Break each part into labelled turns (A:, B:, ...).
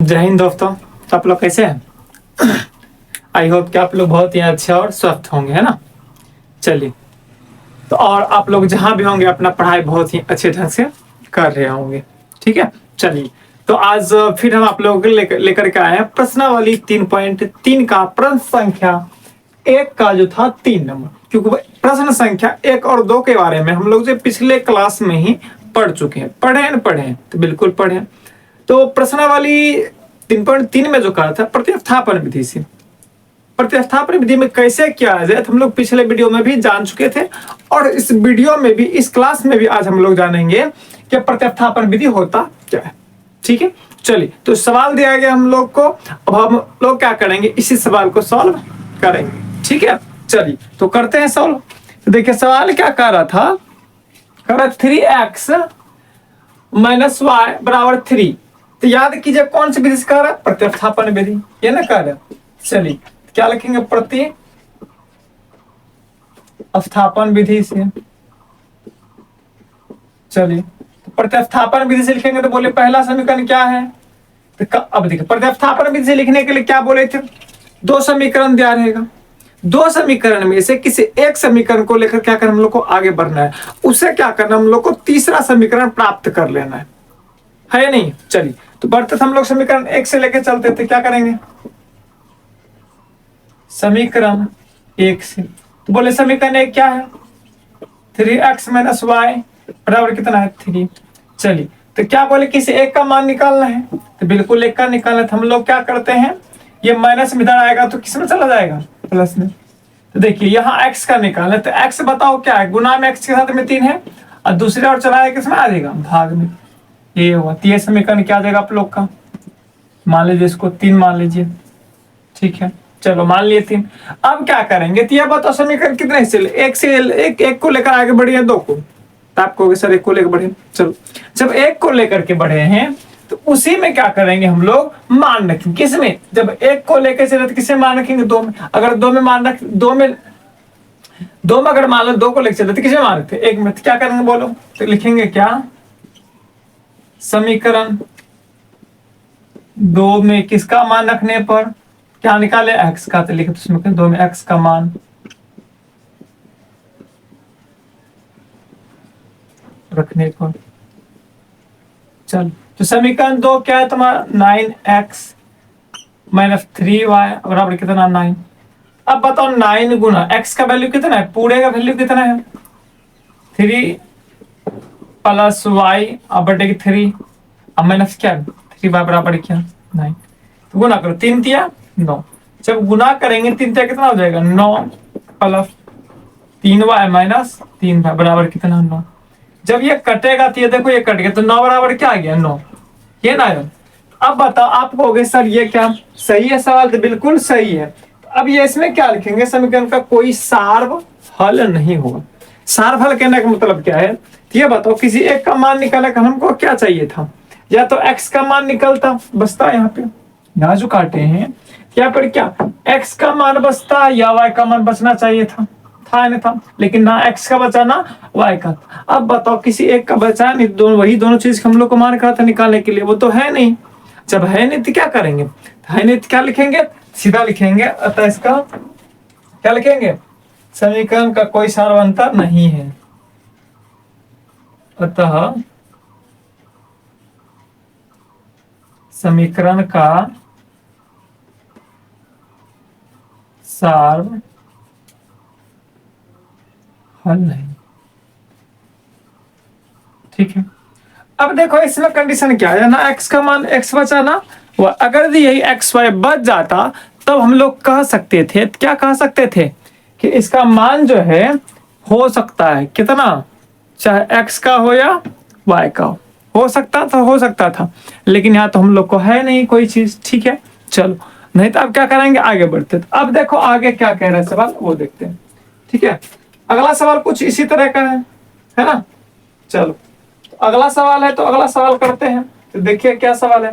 A: जय हिंद दोस्तों। तो आप लोग कैसे हैं? आई होप कि आप लोग बहुत ही अच्छे और स्वस्थ होंगे, है ना। चलिए, तो और आप लोग जहां भी होंगे अपना पढ़ाई बहुत ही अच्छे ढंग से कर रहे होंगे। ठीक है, चलिए। तो आज फिर हम आप लोगों को लेकर के आए हैं प्रश्नावली 3.3 का प्रश्न संख्या 1 का जो था 3 नंबर, क्योंकि प्रश्न संख्या 1 और 2 के बारे में हम लोग जो पिछले क्लास में ही पढ़ चुके हैं। पढ़े हैं तो बिल्कुल पढ़े। तो प्रश्नावली 3.3 में जो कहा था प्रतिस्थापन विधि से, प्रतिस्थापन विधि में कैसे किया जाए तो हम लोग पिछले वीडियो में भी जान चुके थे, और इस वीडियो में भी, इस क्लास में भी आज हम लोग जानेंगे कि प्रतिस्थापन विधि होता क्या है। ठीक है, चलिए। तो सवाल दिया गया हम लोग को, अब हम लोग क्या करेंगे, इसी सवाल को सॉल्व करेंगे। ठीक है, चलिए तो करते हैं सॉल्व। तो देखिए सवाल क्या कह रहा था, कह रहा 3x माइनस वाई बराबर 3। तो याद कीजिए कौन सी विधि से कह रहा है, प्रतिस्थापन विधि, ये ना कह रहा। चलिए क्या लिखेंगे, प्रतिस्थापन विधि से। चलिए तो प्रतिस्थापन विधि से लिखेंगे तो बोले पहला समीकरण क्या है। तो अब देखिए प्रतिस्थापन विधि से लिखने के लिए क्या बोले थे, दो समीकरण दिया रहेगा, दो समीकरण में से किसी एक समीकरण को लेकर क्या करना हम लोग को आगे बढ़ना है, उसे क्या करना हम लोग को तीसरा समीकरण प्राप्त कर लेना है या नहीं। चलिए तो बढ़ते हम लोग समीकरण 1 से लेकर चलते थे, क्या करेंगे समीकरण 1 से। तो बोले समीकरण 1 क्या है, 3x माइनस वाई बराबर कितना है 3। चलिए तो क्या बोले किसी एक का मान निकालना है, तो बिल्कुल एक का निकालना है। तो हम लोग क्या करते हैं, ये माइनस में इधर आएगा तो किस में चला जाएगा, प्लस में। तो देखिए यहाँ x का निकालना है, तो x बताओ क्या है, गुना में x के साथ में 3 है, और दूसरे और चला है किसमें आ जाएगा, भाग में। ये हुआ, तो ये समीकरण क्या आ जाएगा आप लोग का, मान लीजिए इसको 3 मान लीजिए। ठीक है, चलो मान लिए 3। अब क्या करेंगे, तो यह बताओ समीकरण कितने से, एक से एक को लेकर आगे बढ़े हैं, दो को, तो आप कहोगे सर एक को लेकर बढ़े। चलो जब एक को लेकर के बढ़े हैं तो उसी में क्या करेंगे हम लोग मान रखेंगे, किसमें, जब एक को लेकर चले तो किसे मान रखेंगे, दो में। अगर दो में मान रख, दो में अगर मान लो दो को लेकर चले तो किसे मान रखते, एक में। तो क्या करेंगे बोलो, तो लिखेंगे क्या, समीकरण 2 में किसका मान रखने पर क्या निकाले, x का। तो लिखे तो 2 में x का मान रखने पर। चल तो समीकरण 2 क्या है तुम्हारा, 9x माइनस 3y बराबर कितना 9। अब बताओ 9 गुना x का वैल्यू कितना है, पूरे का वैल्यू कितना है 3 प्लस y अब बटे 3 अब माइनस क्या 3y बराबर क्या 9। तो गुना करो, 3 तिया 9। जब गुना करेंगे 3 तिया कितना हो जाएगा 9 प्लस 3y माइनस 3y बराबर कितना 9। जब ये कटेगा तो ये देखो ये कट गया, तो 9 बराबर क्या आ गया 9, ये ना। अब बताओ आप कहोगे सर ये क्या सही है सवाल, तो बिल्कुल सही है। अब ये इसमें क्या लिखेंगे, समीकरण का कोई सार्व हल नहीं होगा। सार्व हल कहने का मतलब क्या है, ये बताओ किसी एक का मान निकालने का हमको क्या चाहिए था, या तो x का मान निकलता बसता, यहाँ पे यहाँ जो काटे हैं यहाँ पर क्या x का मान बसता या y का मान बचना चाहिए था नहीं था, लेकिन ना x का बचा ना y का। अब बताओ किसी एक का बचा नहीं, दोनों वही दोनों चीज हम लोग को मान कहा था निकालने के लिए, वो तो है नहीं। जब है नहीं तो क्या करेंगे, है नहीं तो क्या लिखेंगे, सीधा लिखेंगे अतः इसका क्या लिखेंगे, समीकरण का कोई सार्वंतर नहीं है, अतः समीकरण का सार्व हल नहीं। ठीक है, अब देखो इसमें कंडीशन क्या है ना, x का मान x बचा ना, अगर यही x y बच जाता तब हम लोग कह सकते थे, क्या कह सकते थे कि इसका मान जो है हो सकता है कितना, चाहे x का हो या y का हो सकता था, लेकिन यहाँ तो हम लोग को है नहीं कोई चीज। ठीक है, चलो नहीं तो अब क्या करेंगे आगे बढ़ते। तो अब देखो आगे क्या कह रहा है सवाल वो देखते हैं। ठीक है, अगला सवाल कुछ इसी तरह का है ना। चलो अगला सवाल है, तो अगला सवाल करते हैं। तो देखिए क्या सवाल है,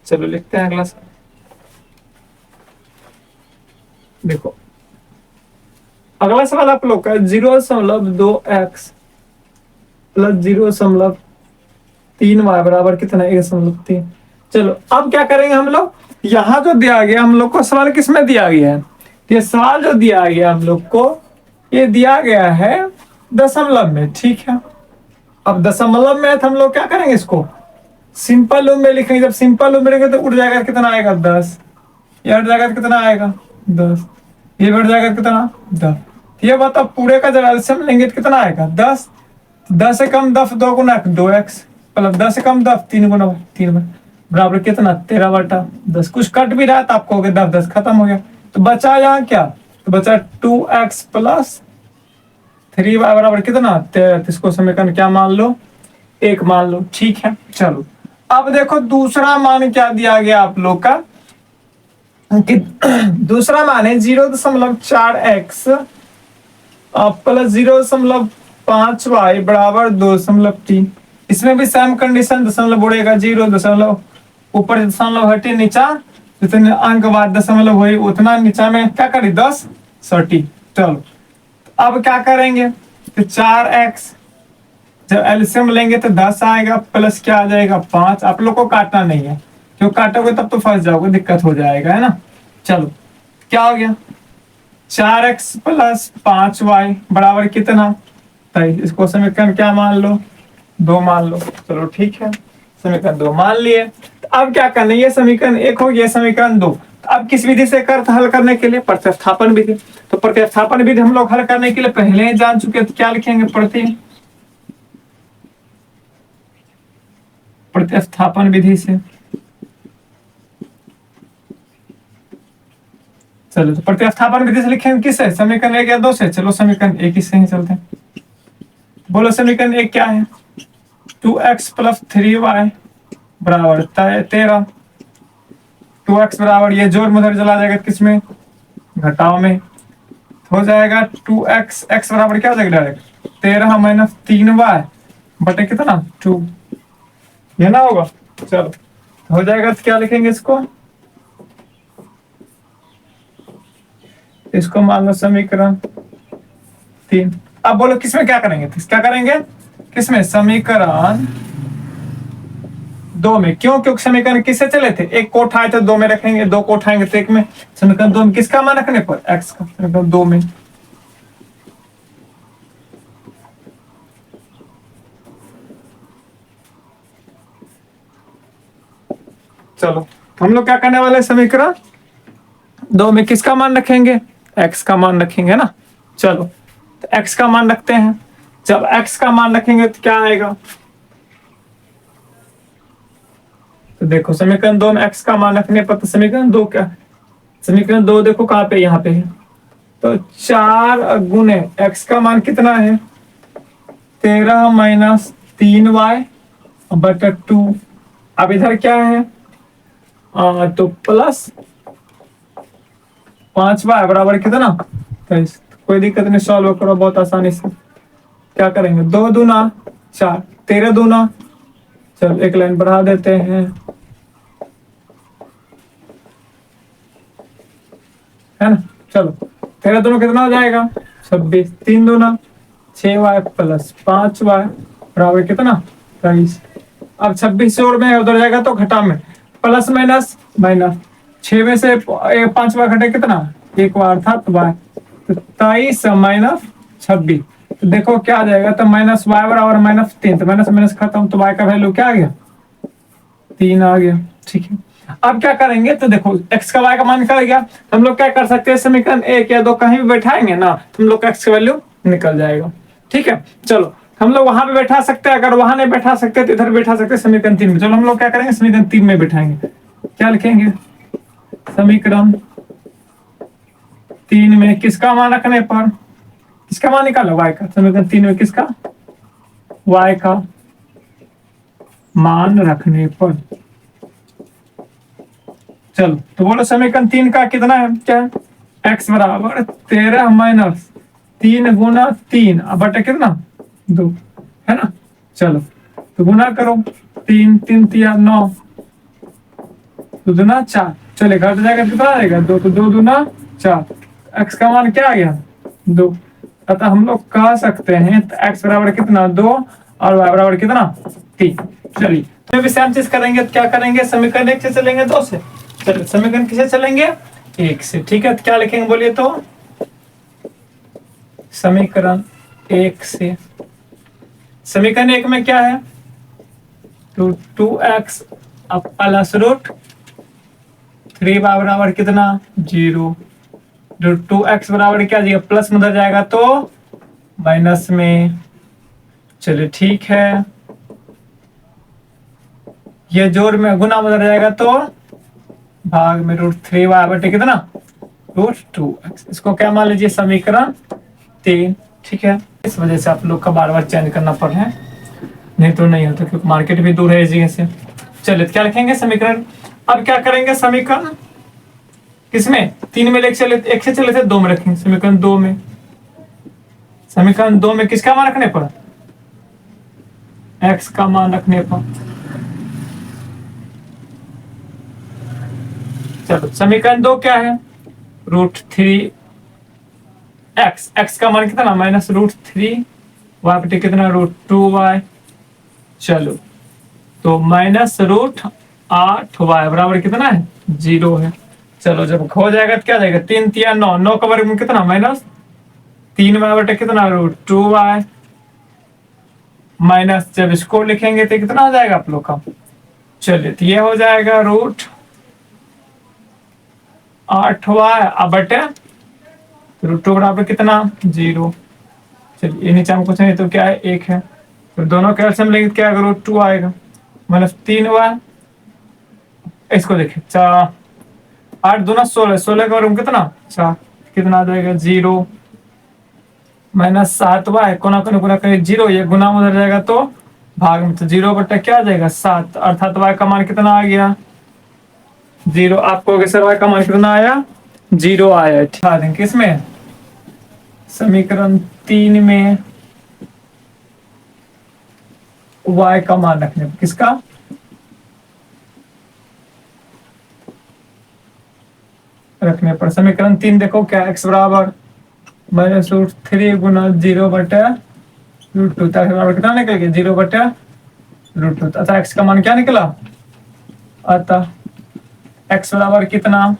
A: चलो लिखते हैं अगला सवाल। देखो अगला सवाल आप लोग का 0.2x प्लस 0.3y बराबर कितना 1.3। चलो अब क्या करेंगे हम लोग, यहाँ जो दिया गया हम लोग को सवाल किस में दिया गया है, ये सवाल जो दिया गया हम लोग को ये दिया गया है दशमलव में, ठीक है। अब दशमलव में तो हम लोग क्या करेंगे, इसको सिंपल रूप में लिखेंगे। जब सिंपल रूप में लिखेंगे तो उठ जाएगा कितना आएगा 10, ये उठ जाएगा कितना आएगा 10, ये बढ़ जाएगा कितना 10। ये बताओ पूरे का जब एलसीएम लेंगे तो कितना आएगा 10, 10 से कम 10 2 गुना 2x प्लस 10 से कम 10 3 गुना 3 बराबर कितना 13/10। कुछ कट भी रहा तो आपको हो गया 10 10 खत्म हो गया। तो बचा यहाँ क्या, तो बचा 2x प्लस 3y बराबर कितना 13। इसको समीकरण क्या मान लो 1 मान लो, ठीक है। चलो अब देखो दूसरा मान क्या दिया गया आप लोग का कि दूसरा मान है 0.4x प्लस 0.5y बराबर 2.3। इसमें भी सेम कंडीशन, दशमलव बढ़ेगा 0 दशमलव ऊपर दशमलव हटे नीचा जितने अंक बाद दशमलव हुई उतना नीचा में क्या करी 10 सटी। चलो अब क्या करेंगे, तो 4x जब एलसीएम लेंगे तो 10 आएगा प्लस क्या आ जाएगा 5। आप लोग को काटना नहीं है, क्यों काटोगे तब तो फंस जाओगे, दिक्कत हो जाएगा, है ना। चलो क्या हो गया 4x प्लस 5y बराबर कितना 23। इसको समीकरण क्या मान लो 2 मान लो। चलो ठीक है, समीकरण 2 मान लिए। तो अब क्या करना है, ये समीकरण 1 हो गया, समीकरण 2। तो अब किस विधि से करते हल करने के लिए, प्रतिस्थापन विधि। तो प्रतिस्थापन विधि हम लोग हल करने के लिए पहले ही जान चुके, तो क्या लिखेंगे प्रतिस्थापन विधि से। चलो तो प्रतिस्थापन विधि से लिखेंगे किससे, समीकरण 1 या 2 से। चलो समीकरण 1 से ही चलते हैं। बोलो समीकरण 1 क्या है, 2x प्लस 3y बराबर 13। 2x बराबर ये जोड़ में उधर चला जाएगा किसमें, घटाव में, हो जाएगा 2x, x बराबर क्या हो जाएगा डायरेक्ट 13 माइनस 3y बटे कितना 2, ये ना होगा। चलो हो जाएगा तो क्या लिखेंगे इसको मान लो समीकरण 3। अब बोलो किसमें क्या करेंगे, क्या करेंगे किसमें, समीकरण 2 में। क्यों, क्योंकि समीकरण किससे चले थे, एक को उठाए तो 2 में रखेंगे, 2 को उठाएंगे तो 1 में। समीकरण 2 में किसका मान रखने पर, x का, समीकरण 2 में। चलो हम लोग क्या करने वाले, समीकरण 2 में किसका मान रखेंगे, x का मान रखेंगे ना। चलो तो x का मान रखते हैं। जब x का मान रखेंगे तो क्या आएगा, तो देखो समीकरण 2 में x का मान रखने पर, तो समीकरण 2 क्या है, समीकरण 2 देखो कहाँ पे, यहाँ पे है। तो 4 गुने x का मान कितना है 13 माइनस 3y बटा 2। अब इधर क्या है तो प्लस 5y बराबर कितना 23। कोई दिक्कत नहीं, सॉल्व करो बहुत आसानी से। क्या करेंगे 2 दूना 4, 13 दूना, चलो एक लाइन बढ़ा देते हैं, है ना। चलो 13 दूना कितना हो जाएगा 26, 3 दूना 6y प्लस 5y बराबर कितना 23। अब 26 जोड़ में उधर जाएगा तो घटा में, प्लस माइनस माइनस, 6 में से 5y घटे कितना 1 बार था तो y, तो 23 माइनस 26, तो देखो क्या आ जाएगा, तो माइनस y बराबर -3, तो माइनस माइनस खत्म, तो y का वैल्यू क्या आ गया 3 आ गया, ठीक है। अब क्या करेंगे, तो देखो x का y का मान निकल गया, तो हम लोग क्या कर सकते हैं, समीकरण 1 या 2 कहीं भी बैठाएंगे ना तो हम लोग का x का वैल्यू निकल जाएगा, ठीक है। चलो हम लोग वहां पे बैठा सकते हैं, अगर वहां नहीं बैठा सकते तो इधर बैठा सकते हैं समीकरण 3 में। चलो हम लोग क्या करेंगे, समीकरण 3 में बैठाएंगे। क्या लिखेंगे, समीकरण 3 में किसका मान रखने पर, किसका मान निकाला y का, समीकरण 3 में किसका y का मान रखने पर। चलो तो बोलो समीकरण 3 का कितना है, क्या है x बराबर 13 माइनस 3 गुना 3 बटे कितना 2, है ना। चलो तो गुना करो, 3 3 3 9, 2 दूना 4, चले घट जाएगा कितना आएगा 2, तो 2 दूना 4, x का मान क्या आ गया 2। अतः हम लोग कह सकते हैं x बराबर कितना 2 और y बराबर कितना 3। चलिए तो भी सेम चीज करेंगे तो क्या करेंगे, समीकरण 1 से चलेंगे 2 से। चलिए समीकरण किसे चलेंगे 1 से। ठीक है तो क्या लिखेंगे बोलिए, तो समीकरण 1 से। समीकरण 1 में क्या है, 2x प्लस रूट 3y बराबर कितना 0। 2x बराबर क्या दिया, प्लस में उधर जाएगा तो माइनस में। चलिए ठीक है, ये जोड़ में गुना में उधर जाएगा तो भाग में √3y बटे कितना √2x। इसको क्या मान लीजिए समीकरण 3। ठीक है, इस वजह से आप लोग का बार बार चेंज करना पड़ रहा है, नहीं तो नहीं होता क्योंकि मार्केट भी दूर है इस जगह से। चलिए क्या लिखेंगे समीकरण, अब क्या करेंगे समीकरण किसमें 3 में एक से चले थे 2 में रखेंगे। समीकरण 2 में, समीकरण 2 में किसका मान रखने पर, x का मान रखने पर। चलो समीकरण 2 क्या है, √3x, x का मान कितना -√3 y बटे कितना √2y। चलो तो -√8y बराबर कितना है 0 है। चलो जब हो जाएगा तो क्या जाएगा 3 3 9, 9 का वर्ग में कितना -3y बटे कितना √2y माइनस, जब इसको लिखेंगे तो कितना हो जाएगा आप लोग का। चलिए तो ये हो जाएगा √8y बटे √2 बराबर कितना 0। चलिए ये नीचे हम कुछ नहीं तो क्या है 1 है, तो दोनों का एलसीएम लेंगे क्या आएगा √2 आएगा -3y। इसको देखिए 4 8 दूना 16, 16 का वर्ग कितना 4, कितना आ जाएगा 0 -7y कोना कोना गुना करें 0, ये गुना उधर जाएगा तो भाग में, तो 0 बटा क्या आ जाएगा 7, अर्थात y का मान कितना आ गया 0। आपको सर y का मान कितना आया 0 आया। ठीक, किसमें समीकरण 3 में y का मान रखने पर, किसका रखने पर, समीकरण 3 देखो क्या x बराबर -√3 गुना 0 बटे √2 बराबर कितना निकल गया 0 बटे √2। अतः x का मान क्या निकला, अतः x बराबर कितना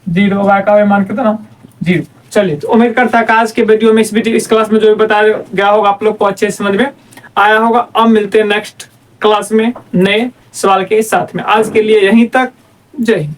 A: 0, y का मान कितना 0। चलिए तो उम्मीद करता है कि आज के वीडियो में इस क्लास में जो भी बताया गया होगा आप लोग को अच्छे से समझ में आया होगा। अब मिलते हैं नेक्स्ट क्लास में नए सवाल के साथ में। आज के लिए यहीं तक, जय हिंद।